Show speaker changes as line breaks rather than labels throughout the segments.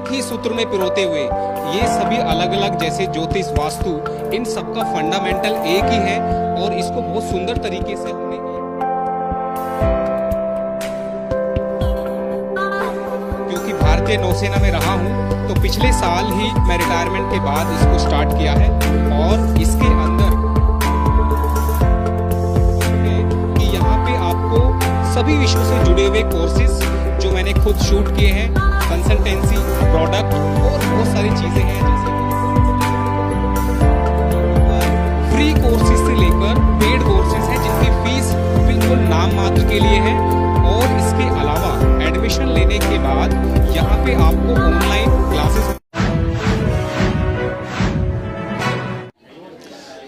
एक ही सूत्र में पिरोते हुए ये सभी अलग अलग जैसे ज्योतिष, वास्तु, इन सब का फंडामेंटल एक ही है और इसको बहुत सुंदर तरीके से हमने क्योंकि भारतीय नौसेना में रहा हूँ तो पिछले साल ही मैं रिटायरमेंट के बाद इसको स्टार्ट किया है और इसके अंदर कि यहाँ पे आपको सभी विषयों से जुड़े हुए कोर्सेज जो मैंने खुद शूट किए हैं, कंसल्टेंसी, प्रोडक्ट और बहुत सारी चीजें हैं जैसे फ्री कोर्सेज से लेकर पेड कोर्सेज हैं जिनकी फीस बिल्कुल नाम मात्र के लिए है और इसके अलावा एडमिशन लेने के बाद यहाँ पे आपको ऑनलाइन क्लासेस।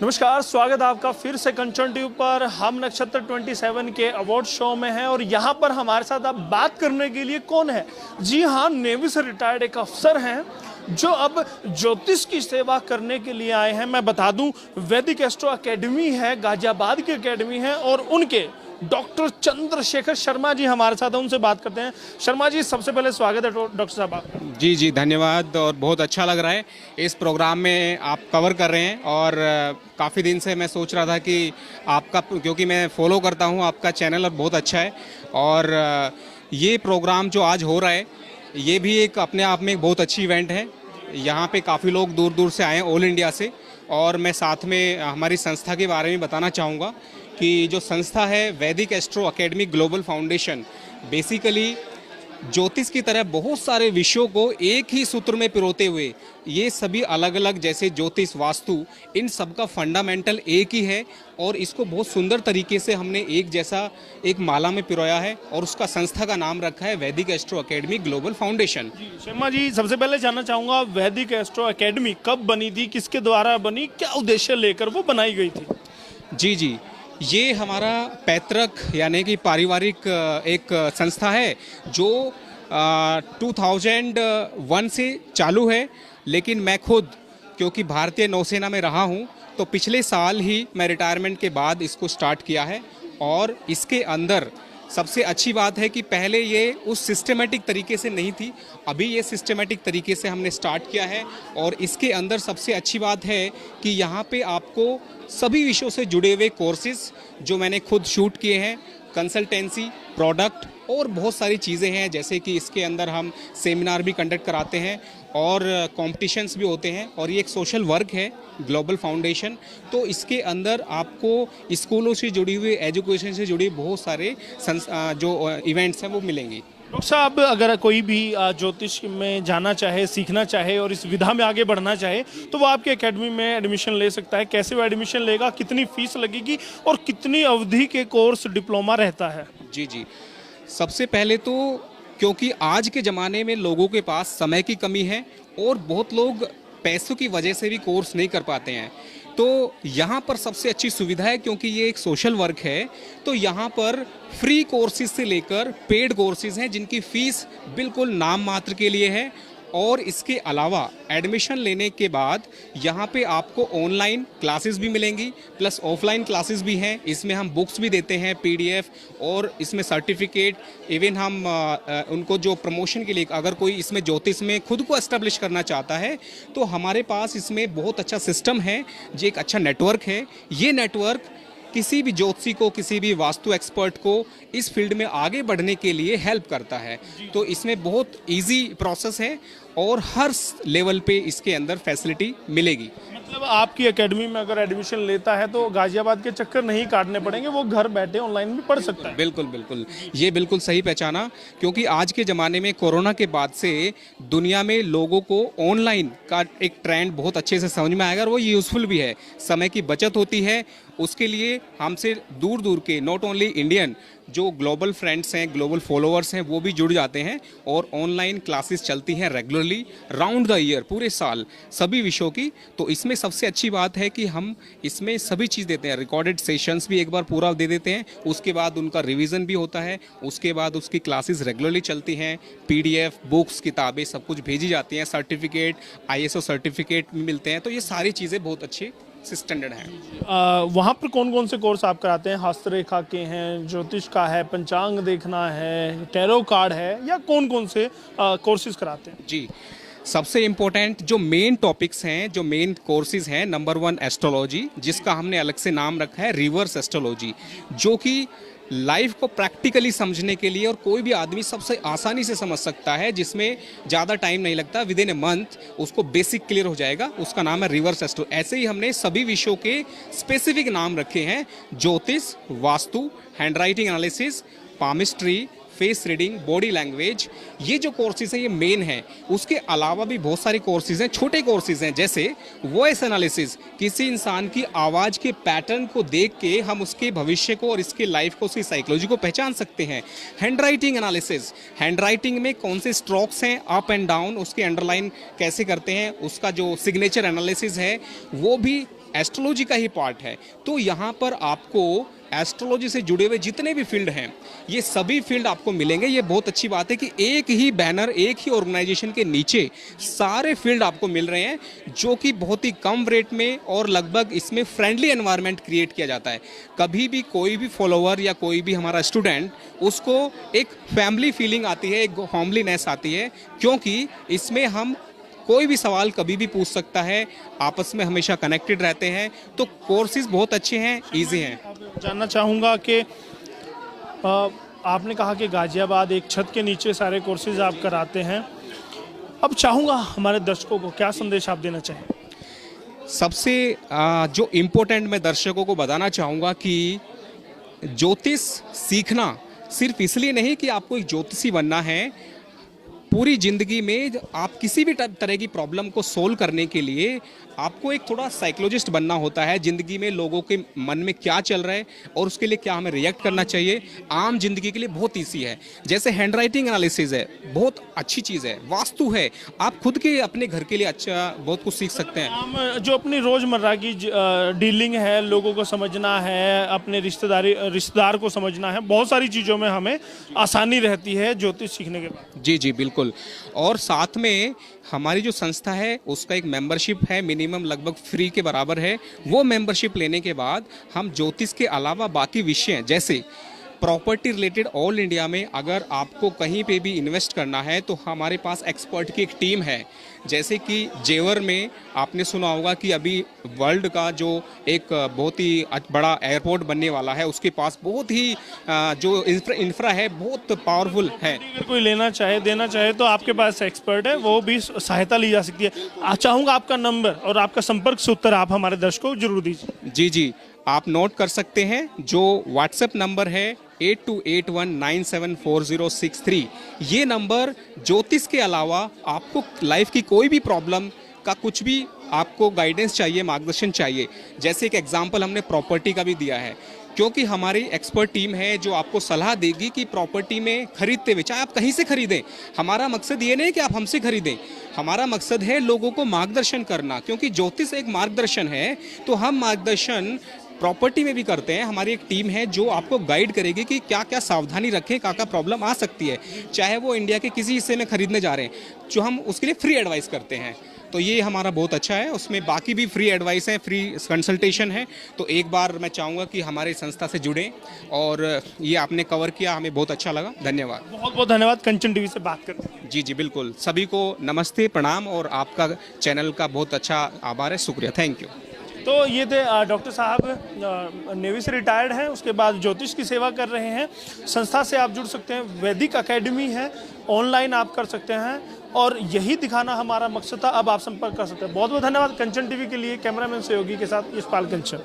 नमस्कार, स्वागत है आपका फिर से कंचन ट्यूब पर। हम नक्षत्र 27 के अवार्ड शो में हैं और यहाँ पर हमारे साथ अब बात करने के लिए कौन है? जी हाँ, नेवी से रिटायर्ड एक अफसर हैं जो अब ज्योतिष की सेवा करने के लिए आए हैं। मैं बता दूं, वैदिक एस्ट्रो एकेडमी है, गाजियाबाद की एकेडमी है और उनके डॉक्टर चंद्रशेखर शर्मा जी हमारे साथ हैं, उनसे बात करते हैं। शर्मा जी, सबसे पहले स्वागत है डॉक्टर साहब आपका।
जी धन्यवाद और बहुत अच्छा लग रहा है इस प्रोग्राम में आप कवर कर रहे हैं और काफ़ी दिन से मैं सोच रहा था कि आपका, क्योंकि मैं फॉलो करता हूं आपका चैनल और बहुत अच्छा है और ये प्रोग्राम जो आज हो रहा है ये भी एक अपने आप में एक बहुत अच्छी इवेंट है। यहाँ पे काफ़ी लोग दूर दूर से आए हैं, ऑल इंडिया से, और मैं साथ में हमारी संस्था के बारे में बताना चाहूँगा कि जो संस्था है Vedic astro academy global foundation basically ज्योतिष की तरह बहुत सारे विषयों को एक ही सूत्र में पिरोते हुए ये सभी अलग अलग जैसे ज्योतिष, वास्तु, इन सब का फंडामेंटल एक ही है और इसको बहुत सुंदर तरीके से हमने एक जैसा एक माला में पिरोया है और उसका संस्था का नाम रखा है Vedic astro academy global foundation.
Sharma ji, सबसे पहले जानना चाहूँगा, वैदिक एस्ट्रो एकेडमी कब बनी थी, किसके द्वारा बनी, क्या उद्देश्य लेकर वो बनाई गई थी?
जी, ये हमारा पैतृक यानी कि पारिवारिक एक संस्था है जो 2001 से चालू है, लेकिन मैं खुद क्योंकि भारतीय नौसेना में रहा हूँ तो पिछले साल ही मैं रिटायरमेंट के बाद इसको स्टार्ट किया है और इसके अंदर सबसे अच्छी बात है कि पहले ये उस सिस्टमेटिक तरीके से नहीं थी, अभी ये सिस्टमेटिक तरीके से हमने स्टार्ट किया है और इसके अंदर सबसे अच्छी बात है कि यहाँ पे आपको सभी विषयों से जुड़े हुए कोर्सेज जो मैंने खुद शूट किए हैं, कंसल्टेंसी, प्रोडक्ट और बहुत सारी चीज़ें हैं जैसे कि इसके अंदर हम सेमिनार भी कंडक्ट कराते हैं और कॉम्पिटिशन्स भी होते हैं और ये एक सोशल वर्क है ग्लोबल फाउंडेशन। तो इसके अंदर आपको स्कूलों से जुड़ी हुई, एजुकेशन से जुड़ी बहुत सारे जो इवेंट्स हैं वो मिलेंगी।
डॉक्टर साहब, अगर कोई भी ज्योतिष में जाना चाहे, सीखना चाहे और इस विधा में आगे बढ़ना चाहे तो वो आपकी एकेडमी में एडमिशन ले सकता है। कैसे वो एडमिशन लेगा, कितनी फीस लगेगी और कितनी अवधि के कोर्स डिप्लोमा रहता है?
जी, सबसे पहले तो क्योंकि आज के ज़माने में लोगों के पास समय की कमी है और बहुत लोग पैसों की वजह से भी कोर्स नहीं कर पाते हैं, तो यहाँ पर सबसे अच्छी सुविधा है क्योंकि ये एक सोशल वर्क है। तो यहाँ पर फ्री कोर्सेज से लेकर पेड कोर्सेज हैं जिनकी फ़ीस बिल्कुल नाम मात्र के लिए है और इसके अलावा एडमिशन लेने के बाद यहाँ पे आपको ऑनलाइन क्लासेस भी मिलेंगी प्लस ऑफलाइन क्लासेस भी हैं। इसमें हम बुक्स भी देते हैं, PDF, और इसमें सर्टिफिकेट, इवन हम उनको जो प्रमोशन के लिए अगर कोई इसमें ज्योतिष में खुद को एस्टेब्लिश करना चाहता है तो हमारे पास इसमें बहुत अच्छा सिस्टम है, जो एक अच्छा नेटवर्क है। ये नेटवर्क किसी भी ज्योतिषी को, किसी भी वास्तु एक्सपर्ट को इस फील्ड में आगे बढ़ने के लिए हेल्प करता है। तो इसमें बहुत इजी प्रोसेस है और हर लेवल पे इसके अंदर फैसिलिटी मिलेगी।
मतलब आपकी एकेडमी में अगर एडमिशन लेता है तो गाजियाबाद के चक्कर नहीं काटने पड़ेंगे, वो घर बैठे ऑनलाइन भी पढ़ सकता है।
बिल्कुल, ये बिल्कुल सही पहचाना, क्योंकि आज के ज़माने में कोरोना के बाद से दुनिया में लोगों को ऑनलाइन का एक ट्रेंड बहुत अच्छे से समझ में आएगा और वो यूज़फुल भी है, समय की बचत होती है। उसके लिए हमसे दूर दूर के नॉट ओनली इंडियन जो ग्लोबल फ्रेंड्स हैं, ग्लोबल फॉलोअर्स हैं, वो भी जुड़ जाते हैं और ऑनलाइन क्लासेस चलती हैं रेगुलरली राउंड द ईयर, पूरे साल सभी विषयों की। तो इसमें सबसे अच्छी बात है कि हम इसमें सभी चीज़ देते हैं, रिकॉर्डेड सेशंस भी एक बार पूरा दे देते हैं, उसके बाद उनका रिवीजन भी होता है, उसके बाद उसकी क्लासेस रेगुलरली चलती हैं, PDF, बुक्स, किताबें सब कुछ भेजी जाती हैं, सर्टिफिकेट, ISO सर्टिफिकेट मिलते हैं। तो ये सारी चीज़ें बहुत अच्छी स्टैंडर्ड है।
वहाँ पर कौन कौन से कोर्स आप कराते हैं? हस्तरेखा के हैं, ज्योतिष का है, पंचांग देखना है, टैरो कार्ड है, या कौन कौन से कोर्सेज कराते हैं?
जी, सबसे इम्पोर्टेंट जो मेन टॉपिक्स हैं, जो मेन कोर्सेज हैं, नंबर 1 एस्ट्रोलॉजी, जिसका हमने अलग से नाम रखा है रिवर्स एस्ट्रोलॉजी, जो कि लाइफ को प्रैक्टिकली समझने के लिए और कोई भी आदमी सबसे आसानी से समझ सकता है, जिसमें ज़्यादा टाइम नहीं लगता, विद इन ए मंथ उसको बेसिक क्लियर हो जाएगा। उसका नाम है रिवर्स एस्ट्रो। ऐसे ही हमने सभी विषयों के स्पेसिफिक नाम रखे हैं, ज्योतिष, vastu, handwriting analysis, palmistry, face reading, body language. ये जो कोर्सेज हैं ये मेन है। उसके अलावा भी बहुत सारे कोर्सेज हैं, छोटे कोर्सेज हैं, जैसे वॉइस एनालिसिस, किसी इंसान की आवाज़ के पैटर्न को देख के हम उसके भविष्य को और इसके लाइफ को, उसकी साइकोलॉजी को पहचान सकते हैं। Hand writing analysis, hand writing में कौन से स्ट्रोक्स हैं, अप एंड डाउन, उसके अंडरलाइन कैसे करते हैं, उसका जो सिग्नेचर एनालिसिस है वो भी एस्ट्रोलॉजी का ही पार्ट है। तो यहाँ पर आपको एस्ट्रोलॉजी से जुड़े हुए जितने भी फील्ड हैं ये सभी फील्ड आपको मिलेंगे। ये बहुत अच्छी बात है कि एक ही बैनर, एक ही ऑर्गेनाइजेशन के नीचे सारे फील्ड आपको मिल रहे हैं, जो कि बहुत ही कम रेट में और लगभग इसमें फ्रेंडली एनवायरनमेंट क्रिएट किया जाता है। कभी भी कोई भी फॉलोअर या कोई भी हमारा स्टूडेंट, उसको एक फैमिली फीलिंग आती है, एक होमलीनेस आती है, क्योंकि इसमें हम कोई भी सवाल कभी भी पूछ सकता है, आपस में हमेशा कनेक्टेड रहते हैं। तो कोर्सेज बहुत अच्छे हैं, इजी हैं।
जानना चाहूँगा कि आपने कहा कि गाजियाबाद एक छत के नीचे सारे कोर्सेज आप कराते हैं। अब चाहूँगा हमारे दर्शकों को क्या संदेश आप देना चाहें?
सबसे जो इम्पोर्टेंट मैं दर्शकों को बताना चाहूँगा कि ज्योतिष सीखना सिर्फ इसलिए नहीं कि आपको एक ज्योतिषी बनना है। पूरी ज़िंदगी में आप किसी भी तरह की प्रॉब्लम को सोल्व करने के लिए आपको एक थोड़ा साइकोलॉजिस्ट बनना होता है। ज़िंदगी में लोगों के मन में क्या चल रहा है और उसके लिए क्या हमें रिएक्ट करना चाहिए, आम जिंदगी के लिए बहुत ईजी है। जैसे हैंड राइटिंग एनालिसिस है, बहुत अच्छी चीज़ है। वास्तु है, आप खुद के अपने घर के लिए अच्छा बहुत कुछ सीख सकते हैं।
हम जो अपनी रोज़मर्रा की डीलिंग है, लोगों को समझना है, अपने रिश्तेदार को समझना है, बहुत सारी चीज़ों में हमें आसानी रहती है ज्योतिष सीखने के बाद।
जी जी बिल्कुल। और साथ में हमारी जो संस्था है उसका एक मेंबरशिप है, मिनिमम लगभग फ्री के बराबर है। वो मेंबरशिप लेने के बाद हम ज्योतिष के अलावा बाकी विषय जैसे प्रॉपर्टी रिलेटेड ऑल इंडिया में अगर आपको कहीं पे भी इन्वेस्ट करना है तो हमारे पास एक्सपर्ट की एक टीम है। जैसे कि जेवर में आपने सुना होगा कि अभी वर्ल्ड का जो एक बहुत ही बड़ा एयरपोर्ट बनने वाला है, उसके पास बहुत ही जो इंफ्रा है बहुत पावरफुल है।
अगर कोई लेना चाहे, देना चाहे तो आपके पास एक्सपर्ट है, वो भी सहायता ली जा सकती है। चाहूँगा आपका नंबर और आपका संपर्क सूत्र आप हमारे दर्शकों को जरूर दीजिए।
जी जी, आप नोट कर सकते हैं। जो व्हाट्सएप नंबर है 8281974063, ये नंबर ज्योतिष के अलावा आपको लाइफ की कोई भी प्रॉब्लम का कुछ भी आपको गाइडेंस चाहिए, मार्गदर्शन चाहिए। जैसे एक एग्जांपल हमने प्रॉपर्टी का भी दिया है, क्योंकि हमारी एक्सपर्ट टीम है जो आपको सलाह देगी कि प्रॉपर्टी में खरीदते हुए, चाहे आप कहीं से खरीदें, हमारा मकसद ये नहीं कि आप हमसे खरीदें, हमारा मकसद है लोगों को मार्गदर्शन करना। क्योंकि ज्योतिष एक मार्गदर्शन है, तो हम मार्गदर्शन प्रॉपर्टी में भी करते हैं। हमारी एक टीम है जो आपको गाइड करेगी कि क्या क्या सावधानी रखें, क्या क्या प्रॉब्लम आ सकती है, चाहे वो इंडिया के किसी हिस्से में खरीदने जा रहे हैं, जो हम उसके लिए फ्री एडवाइस करते हैं। तो ये हमारा बहुत अच्छा है। उसमें बाकी भी फ्री एडवाइस है, फ्री कंसल्टेशन है। तो एक बार मैं चाहूँगा कि हमारी संस्था से जुड़ें, और ये आपने कवर किया, हमें बहुत अच्छा लगा। धन्यवाद,
बहुत बहुत धन्यवाद कंचन टीवी से बात करते।
जी जी बिल्कुल, सभी को नमस्ते, प्रणाम, और आपका चैनल का बहुत अच्छा आभार है, शुक्रिया, थैंक यू।
तो ये थे डॉक्टर साहब, नेवी से रिटायर्ड हैं, उसके बाद ज्योतिष की सेवा कर रहे हैं। संस्था से आप जुड़ सकते हैं, वैदिक एकेडमी है, ऑनलाइन आप कर सकते हैं, और यही दिखाना हमारा मकसद था। अब आप संपर्क कर सकते हैं। बहुत बहुत धन्यवाद कंचन टीवी के लिए। कैमरामैन सहयोगी के साथ यशपाल कंचन।